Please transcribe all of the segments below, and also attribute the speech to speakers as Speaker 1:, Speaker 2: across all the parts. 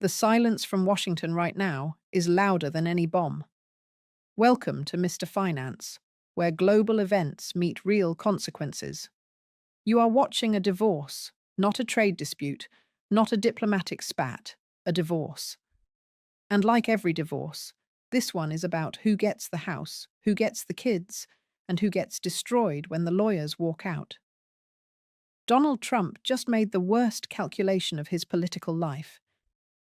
Speaker 1: The silence from Washington right now is louder than any bomb. Welcome to Mr. Finance, where global events meet real consequences. You are watching a divorce, not a trade dispute, not a diplomatic spat, a divorce. And like every divorce, this one is about who gets the house, who gets the kids, and who gets destroyed when the lawyers walk out. Donald Trump just made the worst calculation of his political life.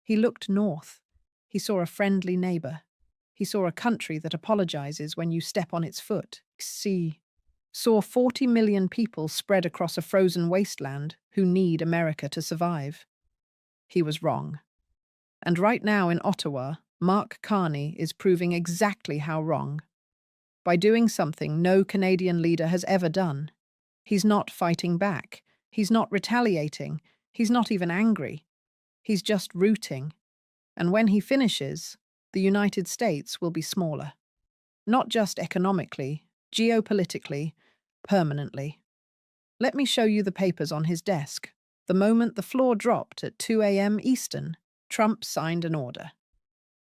Speaker 1: He looked north. He saw a friendly neighbor. He saw a country that apologizes when you step on its foot. Saw 40 million people spread across a frozen wasteland who need America to survive. He was wrong. And right now in Ottawa, Mark Carney is proving exactly how wrong. By doing something no Canadian leader has ever done. He's not fighting back. He's not retaliating. He's not even angry. He's just rooting. And when he finishes, the United States will be smaller. Not just economically, geopolitically, permanently. Let me show you the papers on his desk. The moment the floor dropped at 2 a.m. Eastern, Trump signed an order.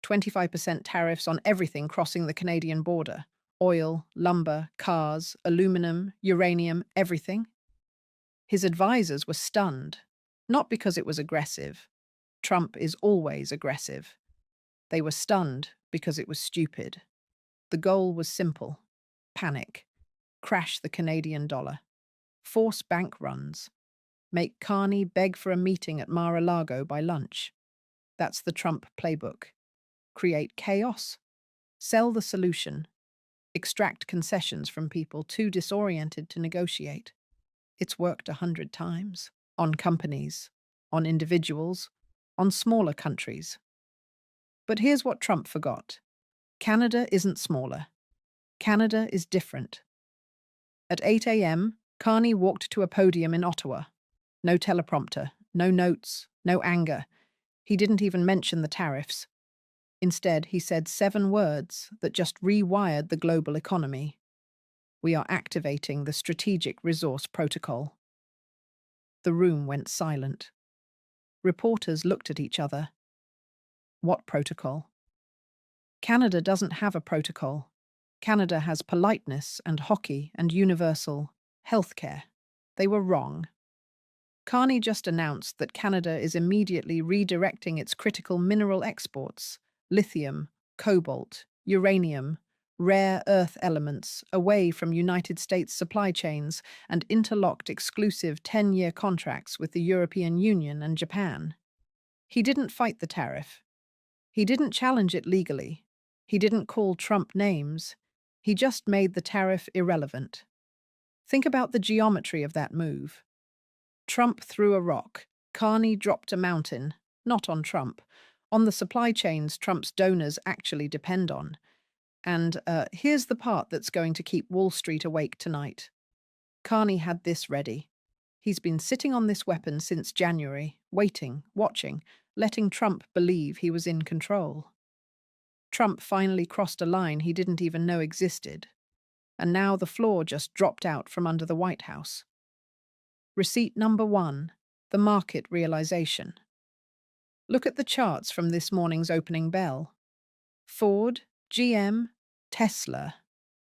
Speaker 1: 25% tariffs on everything crossing the Canadian border. Oil, lumber, cars, aluminum, uranium, everything. His advisors were stunned, not because it was aggressive. Trump is always aggressive. They were stunned because it was stupid. The goal was simple. Panic. Crash the Canadian dollar. Force bank runs. Make Carney beg for a meeting at Mar-a-Lago by lunch. That's the Trump playbook. Create chaos. Sell the solution. Extract concessions from people too disoriented to negotiate. It's worked 100 times. On companies, on individuals, on smaller countries. But here's what Trump forgot. Canada isn't smaller. Canada is different. At 8 a.m., Carney walked to a podium in Ottawa. No teleprompter, no notes, no anger. He didn't even mention the tariffs. Instead, he said 7 words that just rewired the global economy. We are activating the Strategic Resource Protocol. The room went silent. Reporters looked at each other. What protocol? Canada doesn't have a protocol. Canada has politeness and hockey and universal healthcare. They were wrong. Carney just announced that Canada is immediately redirecting its critical mineral exports, lithium, cobalt, uranium, rare earth elements, away from United States supply chains and interlocked exclusive 10-year contracts with the European Union and Japan. He didn't fight the tariff. He didn't challenge it legally. He didn't call Trump names. He just made the tariff irrelevant. Think about the geometry of that move. Trump threw a rock. Carney dropped a mountain. Not on Trump. On the supply chains Trump's donors actually depend on. And here's the part that's going to keep Wall Street awake tonight. Carney had this ready. He's been sitting on this weapon since January, waiting, watching, letting Trump believe he was in control. Trump finally crossed a line he didn't even know existed. And now the floor just dropped out from under the White House. Receipt number 1, the market realization. Look at the charts from this morning's opening bell. Ford, GM, Tesla,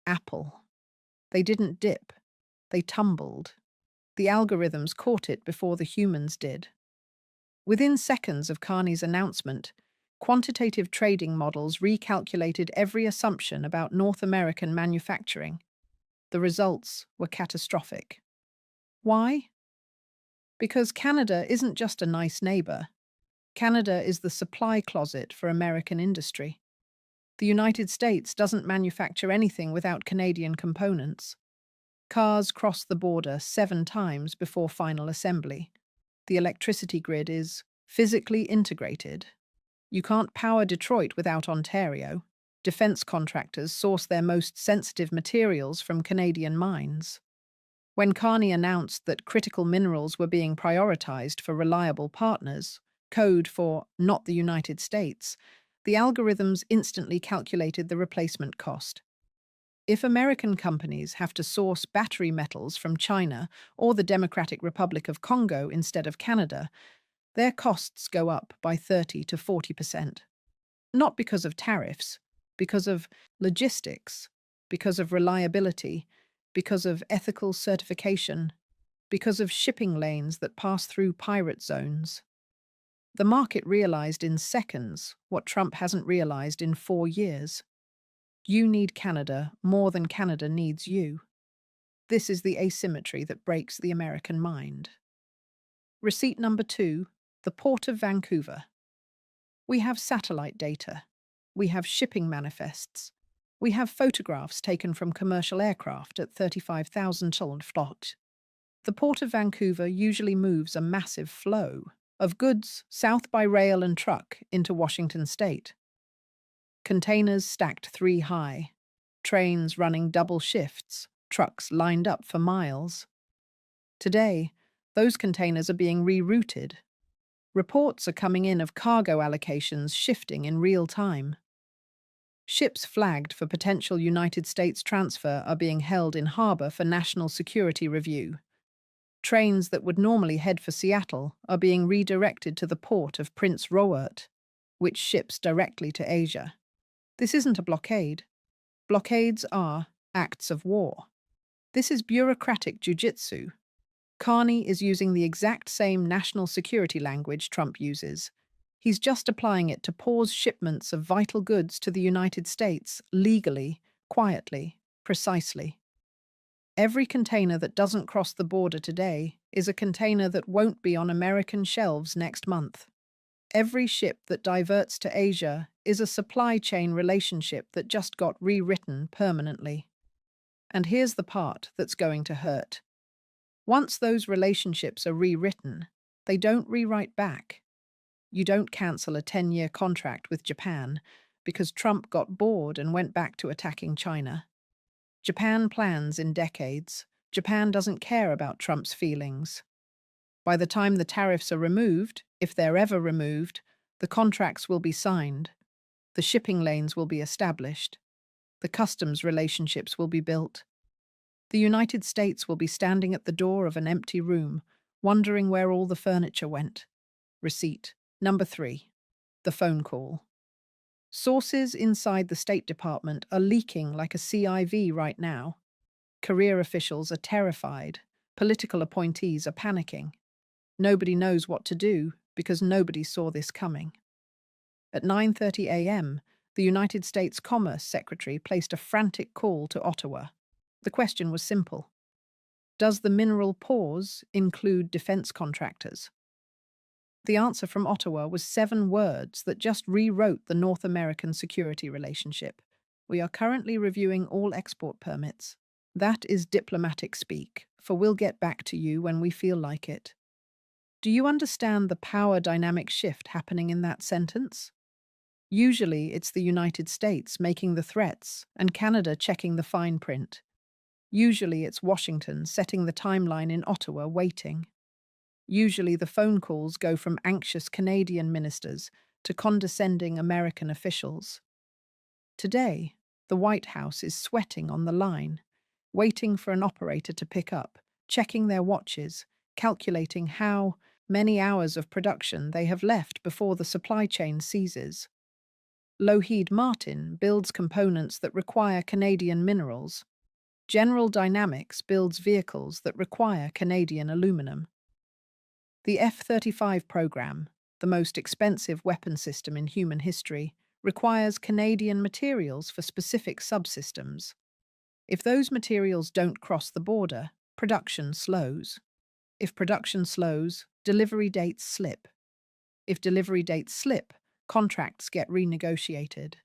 Speaker 1: Apple. They didn't dip. They tumbled. The algorithms caught it before the humans did. Within seconds of Carney's announcement, quantitative trading models recalculated every assumption about North American manufacturing. The results were catastrophic. Why? Because Canada isn't just a nice neighbor. Canada is the supply closet for American industry. The United States doesn't manufacture anything without Canadian components. Cars cross the border 7 times before final assembly. The electricity grid is physically integrated. You can't power Detroit without Ontario. Defense contractors source their most sensitive materials from Canadian mines. When Carney announced that critical minerals were being prioritized for reliable partners, code for not the United States, the algorithms instantly calculated the replacement cost. If American companies have to source battery metals from China or the Democratic Republic of Congo instead of Canada, their costs go up by 30 to 40%. Not because of tariffs, because of logistics, because of reliability, because of ethical certification, because of shipping lanes that pass through pirate zones. The market realized in seconds what Trump hasn't realized in 4 years. You need Canada more than Canada needs you. This is the asymmetry that breaks the American mind. Receipt number 2, the Port of Vancouver. We have satellite data. We have shipping manifests. We have photographs taken from commercial aircraft at 35,000 feet. The Port of Vancouver usually moves a massive flow of goods south by rail and truck into Washington state. Containers stacked 3 high, trains running double shifts, trucks lined up for miles. Today, those containers are being rerouted. Reports are coming in of cargo allocations shifting in real time. Ships flagged for potential United States transfer are being held in harbor for national security review. Trains that would normally head for Seattle are being redirected to the port of Prince Rupert, which ships directly to Asia. This isn't a blockade. Blockades are acts of war. This is bureaucratic jujitsu. Carney is using the exact same national security language Trump uses. He's just applying it to pause shipments of vital goods to the United States legally, quietly, precisely. Every container that doesn't cross the border today is a container that won't be on American shelves next month. Every ship that diverts to Asia is a supply chain relationship that just got rewritten permanently. And here's the part that's going to hurt. Once those relationships are rewritten, they don't rewrite back. You don't cancel a 10-year contract with Japan because Trump got bored and went back to attacking China. Japan plans in decades. Japan doesn't care about Trump's feelings. By the time the tariffs are removed, if they're ever removed, the contracts will be signed. The shipping lanes will be established. The customs relationships will be built. The United States will be standing at the door of an empty room, wondering where all the furniture went. Receipt number 3, the phone call. Sources inside the State Department are leaking like a CIV right now. Career officials are terrified. Political appointees are panicking. Nobody knows what to do because nobody saw this coming. At 9:30 a.m., the United States Commerce Secretary placed a frantic call to Ottawa. The question was simple. Does the mineral pause include defense contractors? The answer from Ottawa was 7 words that just rewrote the North American security relationship. We are currently reviewing all export permits. That is diplomatic speak, for we'll get back to you when we feel like it. Do you understand the power dynamic shift happening in that sentence? Usually it's the United States making the threats and Canada checking the fine print. Usually it's Washington setting the timeline in Ottawa waiting. Usually the phone calls go from anxious Canadian ministers to condescending American officials. Today, the White House is sweating on the line, waiting for an operator to pick up, checking their watches, calculating how many hours of production they have left before the supply chain seizes. Lockheed Martin builds components that require Canadian minerals. General Dynamics builds vehicles that require Canadian aluminum. The F-35 program, the most expensive weapon system in human history, requires Canadian materials for specific subsystems. If those materials don't cross the border, production slows. If production slows, delivery dates slip. If delivery dates slip, contracts get renegotiated.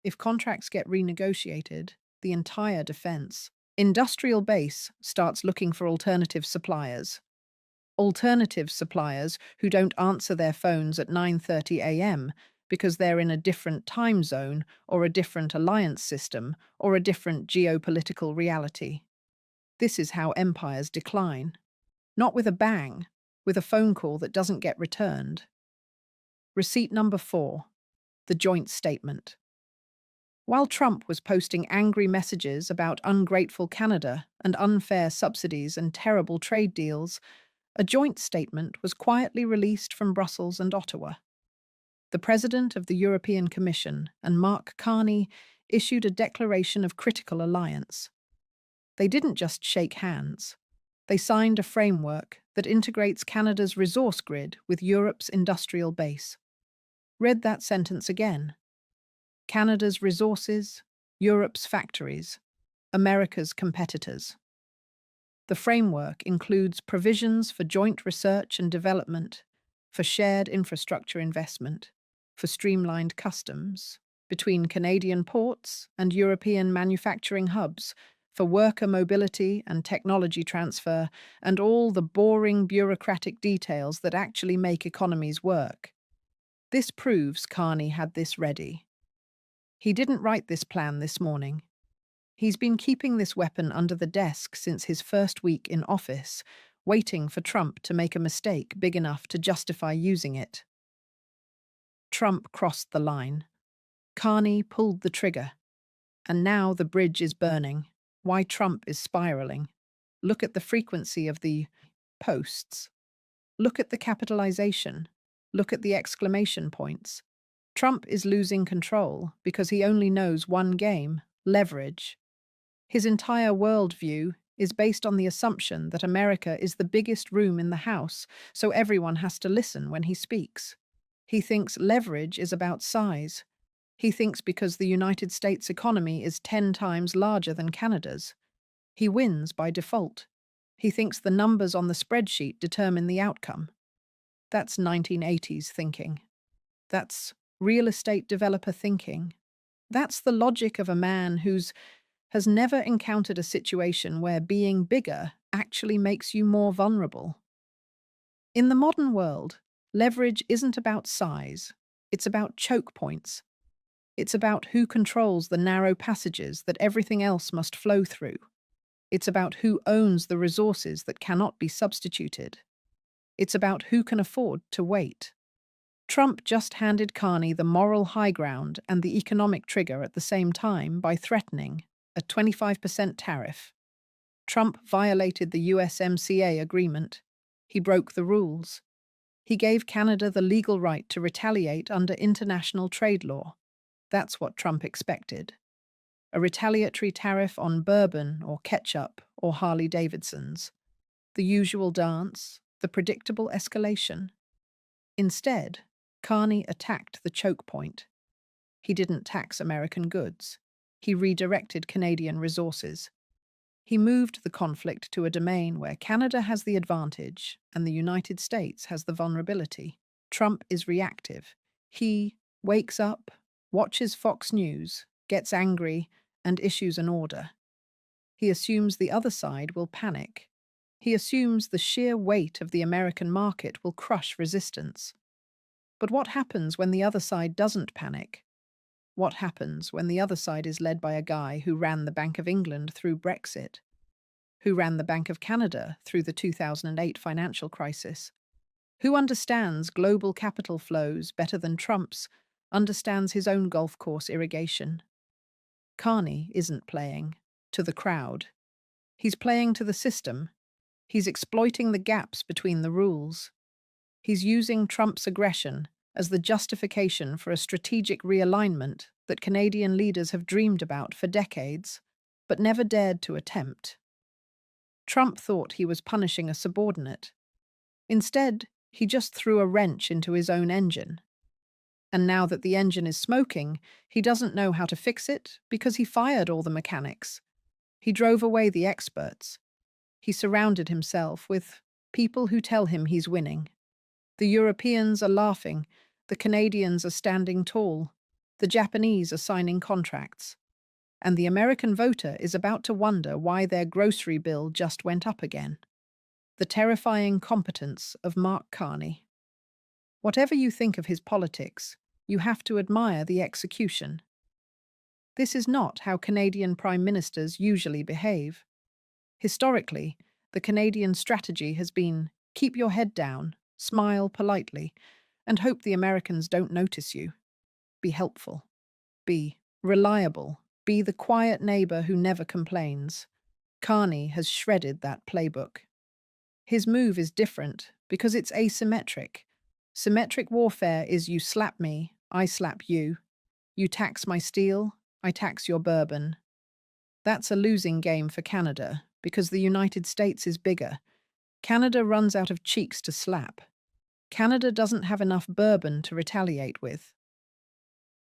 Speaker 1: If contracts get renegotiated, the entire defense industrial base starts looking for alternative suppliers. Alternative suppliers who don't answer their phones at 9:30 a.m. because they're in a different time zone or a different alliance system or a different geopolitical reality. This is how empires decline. Not with a bang, with a phone call that doesn't get returned. Receipt number 4, the joint statement. While Trump was posting angry messages about ungrateful Canada and unfair subsidies and terrible trade deals, A joint statement was quietly released from Brussels and Ottawa. The President of the European Commission and Mark Carney issued a declaration of critical alliance. They didn't just shake hands. They signed a framework that integrates Canada's resource grid with Europe's industrial base. Read that sentence again. Canada's resources, Europe's factories, America's competitors. The framework includes provisions for joint research and development, for shared infrastructure investment, for streamlined customs between Canadian ports and European manufacturing hubs, for worker mobility and technology transfer, and all the boring bureaucratic details that actually make economies work. This proves Carney had this ready. He didn't write this plan this morning. He's been keeping this weapon under the desk since his first week in office, waiting for Trump to make a mistake big enough to justify using it. Trump crossed the line. Carney pulled the trigger. And now the bridge is burning. Why Trump is spiraling. Look at the frequency of the posts. Look at the capitalization. Look at the exclamation points. Trump is losing control because he only knows one game: leverage. His entire worldview is based on the assumption that America is the biggest room in the house, so everyone has to listen when he speaks. He thinks leverage is about size. He thinks because the United States economy is 10 times larger than Canada's, he wins by default. He thinks the numbers on the spreadsheet determine the outcome. That's 1980s thinking. That's real estate developer thinking. That's the logic of a man who's has never encountered a situation where being bigger actually makes you more vulnerable. In the modern world, leverage isn't about size, it's about choke points. It's about who controls the narrow passages that everything else must flow through. It's about who owns the resources that cannot be substituted. It's about who can afford to wait. Trump just handed Carney the moral high ground and the economic trigger at the same time by threatening a 25% tariff. Trump violated the USMCA agreement. He broke the rules. He gave Canada the legal right to retaliate under international trade law. That's what Trump expected. A retaliatory tariff on bourbon or ketchup or Harley-Davidsons. The usual dance, the predictable escalation. Instead, Carney attacked the choke point. He didn't tax American goods. He redirected Canadian resources. He moved the conflict to a domain where Canada has the advantage and the United States has the vulnerability. Trump is reactive. He wakes up, watches Fox News, gets angry, and issues an order. He assumes the other side will panic. He assumes the sheer weight of the American market will crush resistance. But what happens when the other side doesn't panic? What happens when the other side is led by a guy who ran the Bank of England through Brexit, who ran the Bank of Canada through the 2008 financial crisis, who understands global capital flows better than Trump's, understands his own golf course irrigation? Carney isn't playing to the crowd. He's playing to the system. He's exploiting the gaps between the rules. He's using Trump's aggression as the justification for a strategic realignment that Canadian leaders have dreamed about for decades, but never dared to attempt. Trump thought he was punishing a subordinate. Instead, he just threw a wrench into his own engine. And now that the engine is smoking, he doesn't know how to fix it because he fired all the mechanics. He drove away the experts. He surrounded himself with people who tell him he's winning. The Europeans are laughing, the Canadians are standing tall, the Japanese are signing contracts, and the American voter is about to wonder why their grocery bill just went up again. The terrifying competence of Mark Carney. Whatever you think of his politics, you have to admire the execution. This is not how Canadian prime ministers usually behave. Historically, the Canadian strategy has been keep your head down, smile politely, and hope the Americans don't notice you. Be helpful. Be reliable. Be the quiet neighbor who never complains. Carney has shredded that playbook. His move is different because it's asymmetric. Symmetric warfare is you slap me, I slap you. You tax my steel, I tax your bourbon. That's a losing game for Canada because the United States is bigger. Canada runs out of cheeks to slap. Canada doesn't have enough bourbon to retaliate with.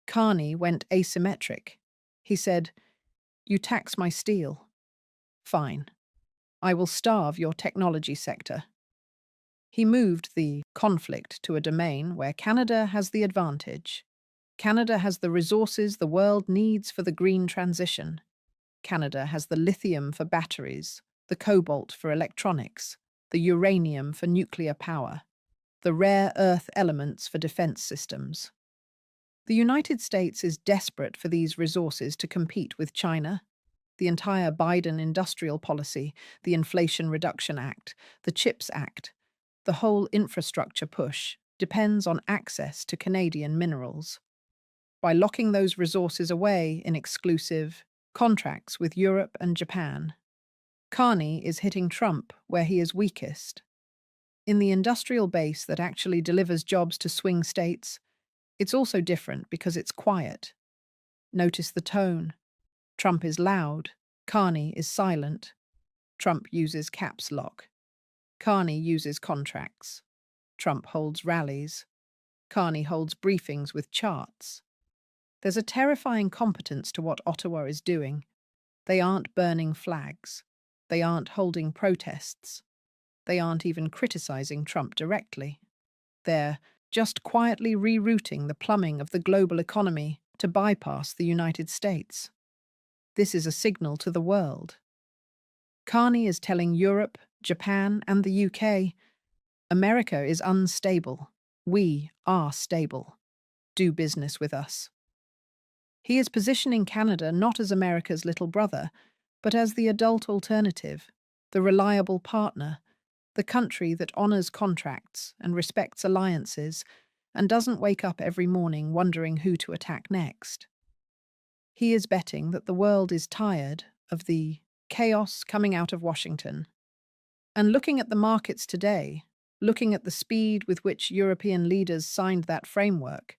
Speaker 1: Carney went asymmetric. He said, "You tax my steel. Fine. I will starve your technology sector." He moved the conflict to a domain where Canada has the advantage. Canada has the resources the world needs for the green transition. Canada has the lithium for batteries, the cobalt for electronics, the uranium for nuclear power, the rare earth elements for defense systems. The United States is desperate for these resources to compete with China. The entire Biden industrial policy, the Inflation Reduction Act, the CHIPS Act, the whole infrastructure push depends on access to Canadian minerals. By locking those resources away in exclusive contracts with Europe and Japan, Carney is hitting Trump where he is weakest. In the industrial base that actually delivers jobs to swing states, it's also different because it's quiet. Notice the tone. Trump is loud, Carney is silent. Trump uses caps lock. Carney uses contracts. Trump holds rallies. Carney holds briefings with charts. There's a terrifying competence to what Ottawa is doing. They aren't burning flags. They aren't holding protests. They aren't even criticizing Trump directly. They're just quietly rerouting the plumbing of the global economy to bypass the United States. This is a signal to the world. Carney is telling Europe, Japan, and the UK, America is unstable. We are stable. Do business with us. He is positioning Canada not as America's little brother, but as the adult alternative, the reliable partner, the country that honors contracts and respects alliances and doesn't wake up every morning wondering who to attack next. He is betting that the world is tired of the chaos coming out of Washington. And looking at the markets today, looking at the speed with which European leaders signed that framework,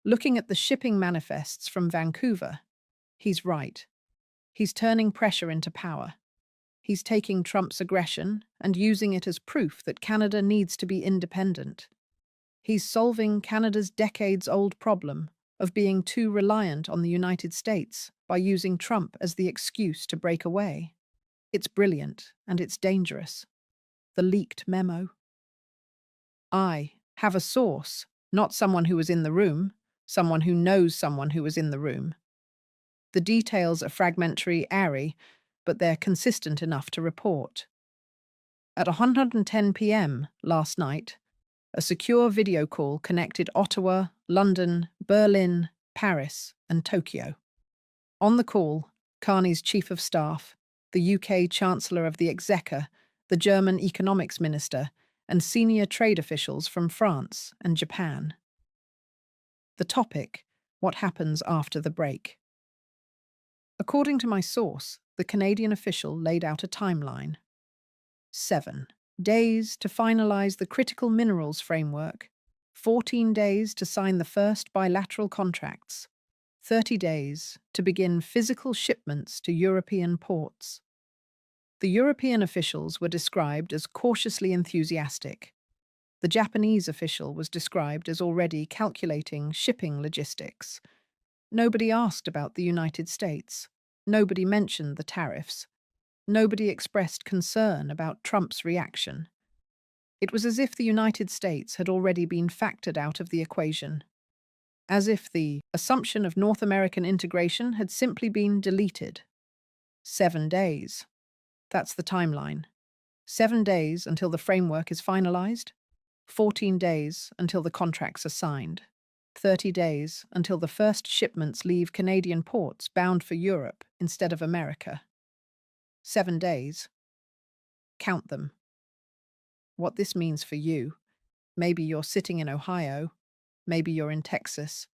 Speaker 1: looking at the shipping manifests from Vancouver, he's right. He's turning pressure into power. He's taking Trump's aggression and using it as proof that Canada needs to be independent. He's solving Canada's decades-old problem of being too reliant on the United States by using Trump as the excuse to break away. It's brilliant and it's dangerous. The leaked memo. I have a source, not someone who was in the room, someone who knows someone who was in the room. The details are fragmentary, airy, but they're consistent enough to report. At 110 p.m. last night, a secure video call connected Ottawa, London, Berlin, Paris, and Tokyo. On the call, Carney's Chief of Staff, the UK Chancellor of the Exchequer, the German Economics Minister, and senior trade officials from France and Japan. The topic: what happens after the break? According to my source, the Canadian official laid out a timeline. 7 days to finalize the critical minerals framework, 14 days to sign the first bilateral contracts, 30 days to begin physical shipments to European ports. The European officials were described as cautiously enthusiastic. The Japanese official was described as already calculating shipping logistics. Nobody asked about the United States. Nobody mentioned the tariffs. Nobody expressed concern about Trump's reaction. It was as if the United States had already been factored out of the equation. As if the assumption of North American integration had simply been deleted. 7 days. That's the timeline. 7 days until the framework is finalized. 14 days until the contracts are signed. 30 days until the first shipments leave Canadian ports bound for Europe instead of America. 7 days. Count them. What this means for you. Maybe you're sitting in Ohio. Maybe you're in Texas.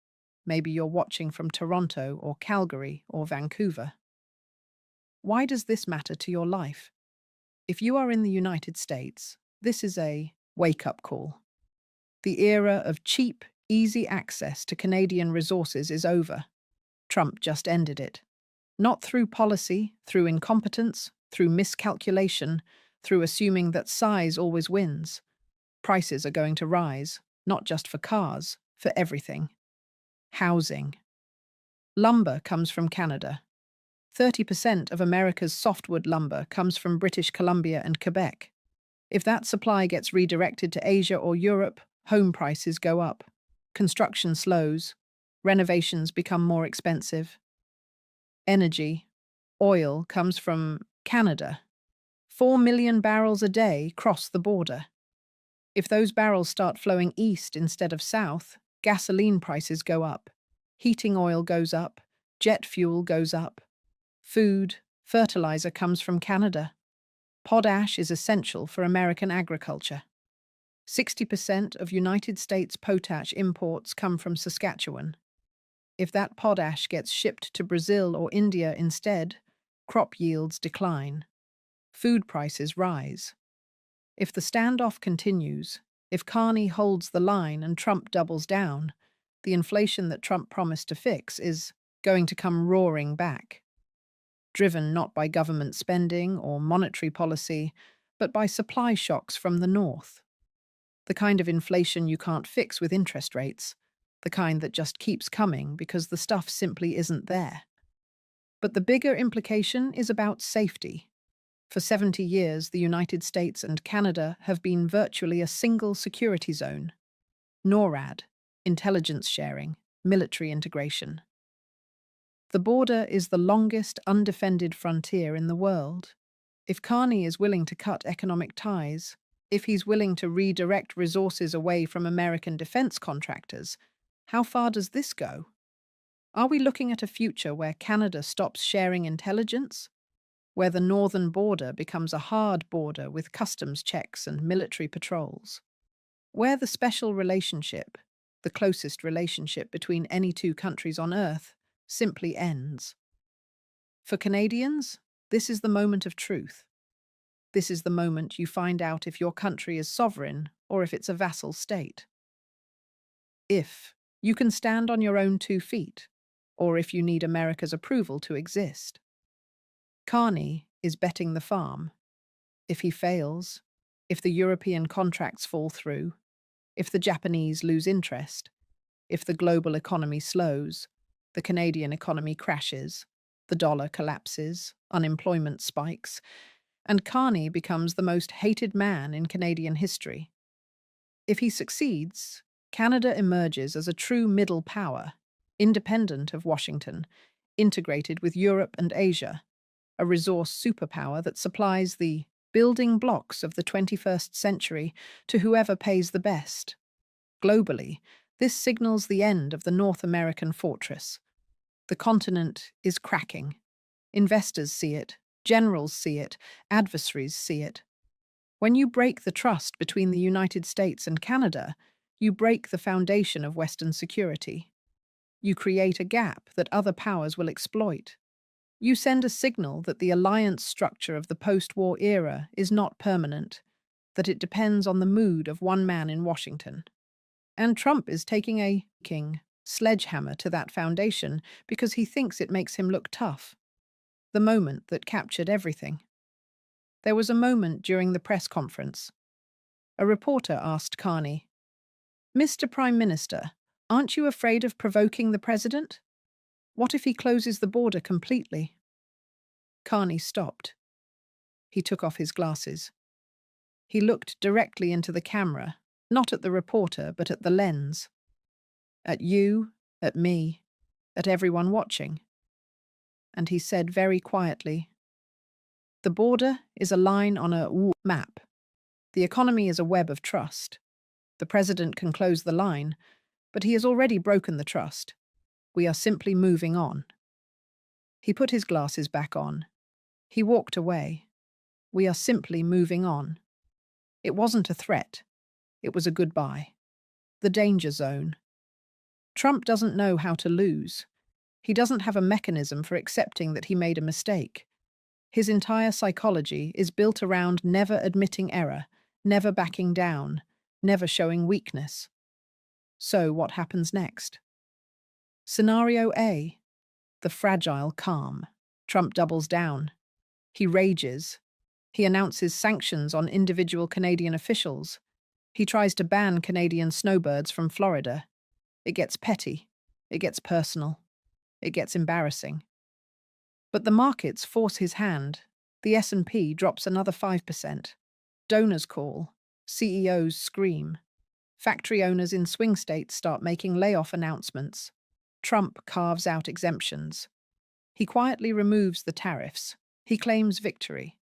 Speaker 1: Maybe you're watching from Toronto or Calgary or Vancouver. Why does this matter to your life? If you are in the United States, this is a wake-up call. The era of cheap, easy access to Canadian resources is over. Trump just ended it. Not through policy, through incompetence, through miscalculation, through assuming that size always wins. Prices are going to rise, not just for cars, for everything. Housing. Lumber comes from Canada. 30% of America's softwood lumber comes from British Columbia and Quebec. If that supply gets redirected to Asia or Europe, home prices go up. Construction slows. Renovations become more expensive. Energy. Oil comes from Canada. 4 million barrels a day cross the border. If those barrels start flowing east instead of south, gasoline prices go up. Heating oil goes up. Jet fuel goes up. Food, fertilizer comes from Canada. Potash is essential for American agriculture. 60% of United States potash imports come from Saskatchewan. If that potash gets shipped to Brazil or India instead, crop yields decline. Food prices rise. If the standoff continues, if Carney holds the line and Trump doubles down, the inflation that Trump promised to fix is going to come roaring back. Driven not by government spending or monetary policy, but by supply shocks from the north. The kind of inflation you can't fix with interest rates, the kind that just keeps coming because the stuff simply isn't there. But the bigger implication is about safety. For 70 years, the United States and Canada have been virtually a single security zone. NORAD, intelligence sharing, military integration. The border is the longest undefended frontier in the world. If Carney is willing to cut economic ties, if he's willing to redirect resources away from American defense contractors, how far does this go? Are we looking at a future where Canada stops sharing intelligence? Where the northern border becomes a hard border with customs checks and military patrols? Where the special relationship, the closest relationship between any two countries on Earth, simply ends? For Canadians, this is the moment of truth. This is the moment you find out if your country is sovereign or if it's a vassal state. If you can stand on your own 2 feet, or if you need America's approval to exist. Carney is betting the farm. If he fails, if the European contracts fall through, if the Japanese lose interest, if the global economy slows, the Canadian economy crashes, the dollar collapses, unemployment spikes, and Carney becomes the most hated man in Canadian history. If he succeeds, Canada emerges as a true middle power, independent of Washington, integrated with Europe and Asia, a resource superpower that supplies the building blocks of the 21st century to whoever pays the best. Globally, this signals the end of the North American fortress. The continent is cracking. Investors see it, generals see it, adversaries see it. When you break the trust between the United States and Canada, you break the foundation of Western security. You create a gap that other powers will exploit. You send a signal that the alliance structure of the post-war era is not permanent, that it depends on the mood of one man in Washington. And Trump is taking a sledgehammer to that foundation because he thinks it makes him look tough. The moment that captured everything. There was a moment during the press conference. A reporter asked Carney, "Mr. Prime Minister, aren't you afraid of provoking the president? What if he closes the border completely?" Carney stopped. He took off his glasses. He looked directly into the camera, not at the reporter, but at the lens. At you, at me, at everyone watching. And he said very quietly, "The border is a line on a map. The economy is a web of trust. The president can close the line, but he has already broken the trust. We are simply moving on." He put his glasses back on. He walked away. We are simply moving on. It wasn't a threat. It was a goodbye. The danger zone. Trump doesn't know how to lose. He doesn't have a mechanism for accepting that he made a mistake. His entire psychology is built around never admitting error, never backing down, never showing weakness. So, what happens next? Scenario A: the fragile calm. Trump doubles down. He rages. He announces sanctions on individual Canadian officials. He tries to ban Canadian snowbirds from Florida. It gets petty. It gets personal. It gets embarrassing. But the markets force his hand. The S&P drops another 5%. Donors call. CEOs scream. Factory owners in swing states start making layoff announcements. Trump carves out exemptions. He quietly removes the tariffs. He claims victory.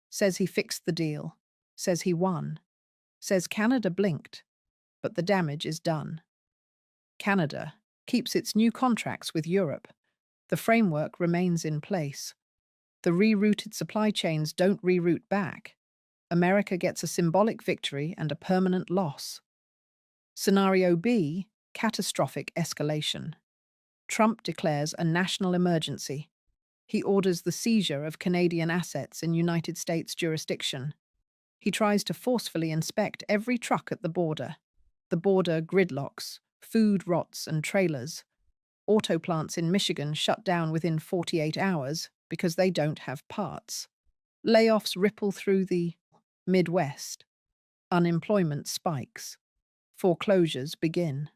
Speaker 1: Says he fixed the deal. Says he won. Says Canada blinked. But the damage is done. Canada keeps its new contracts with Europe. The framework remains in place. The rerouted supply chains don't reroute back. America gets a symbolic victory and a permanent loss. Scenario B: catastrophic escalation. Trump declares a national emergency. He orders the seizure of Canadian assets in United States jurisdiction. He tries to forcefully inspect every truck at the border. The border gridlocks, food rots and trailers. Auto plants in Michigan shut down within 48 hours because they don't have parts. Layoffs ripple through the Midwest. Unemployment spikes. Foreclosures begin.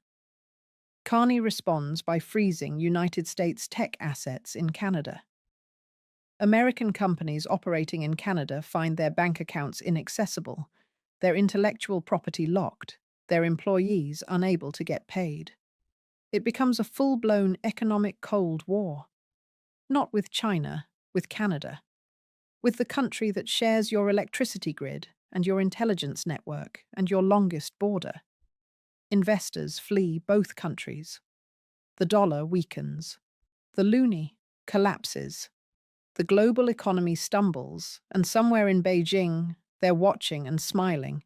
Speaker 1: Carney responds by freezing United States tech assets in Canada. American companies operating in Canada find their bank accounts inaccessible, their intellectual property locked, their employees unable to get paid. It becomes a full-blown economic Cold War. Not with China, with Canada. With the country that shares your electricity grid and your intelligence network and your longest border. Investors flee both countries. The dollar weakens. The loonie collapses. The global economy stumbles, and somewhere in Beijing, they're watching and smiling,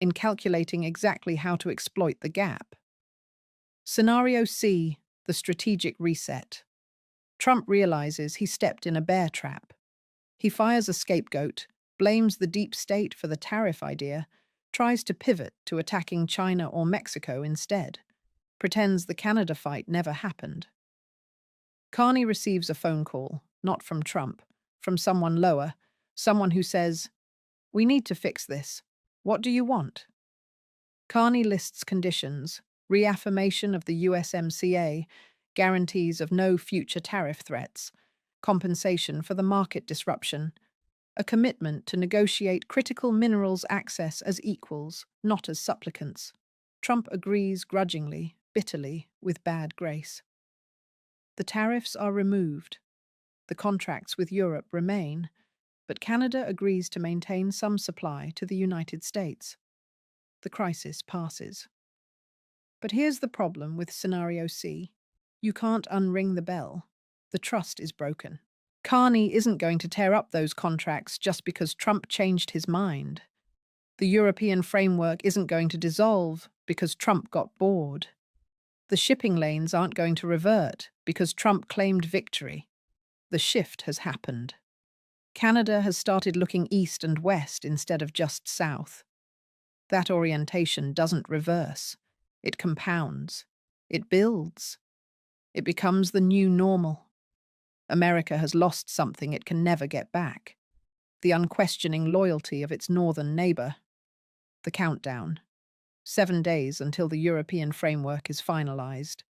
Speaker 1: in calculating exactly how to exploit the gap. Scenario C: the strategic reset. Trump realizes he stepped in a bear trap. He fires a scapegoat, blames the deep state for the tariff idea, tries to pivot to attacking China or Mexico instead, pretends the Canada fight never happened. Carney receives a phone call, not from Trump, from someone lower, someone who says, "We need to fix this. What do you want?" Carney lists conditions: reaffirmation of the USMCA, guarantees of no future tariff threats, compensation for the market disruption, a commitment to negotiate critical minerals access as equals, not as supplicants. Trump agrees grudgingly, bitterly, with bad grace. The tariffs are removed. The contracts with Europe remain, but Canada agrees to maintain some supply to the United States. The crisis passes. But here's the problem with Scenario C. You can't unring the bell. The trust is broken. Carney isn't going to tear up those contracts just because Trump changed his mind. The European framework isn't going to dissolve because Trump got bored. The shipping lanes aren't going to revert because Trump claimed victory. The shift has happened. Canada has started looking east and west instead of just south. That orientation doesn't reverse. It compounds. It builds. It becomes the new normal. America has lost something it can never get back: the unquestioning loyalty of its northern neighbor. The countdown. 7 days until the European framework is finalized.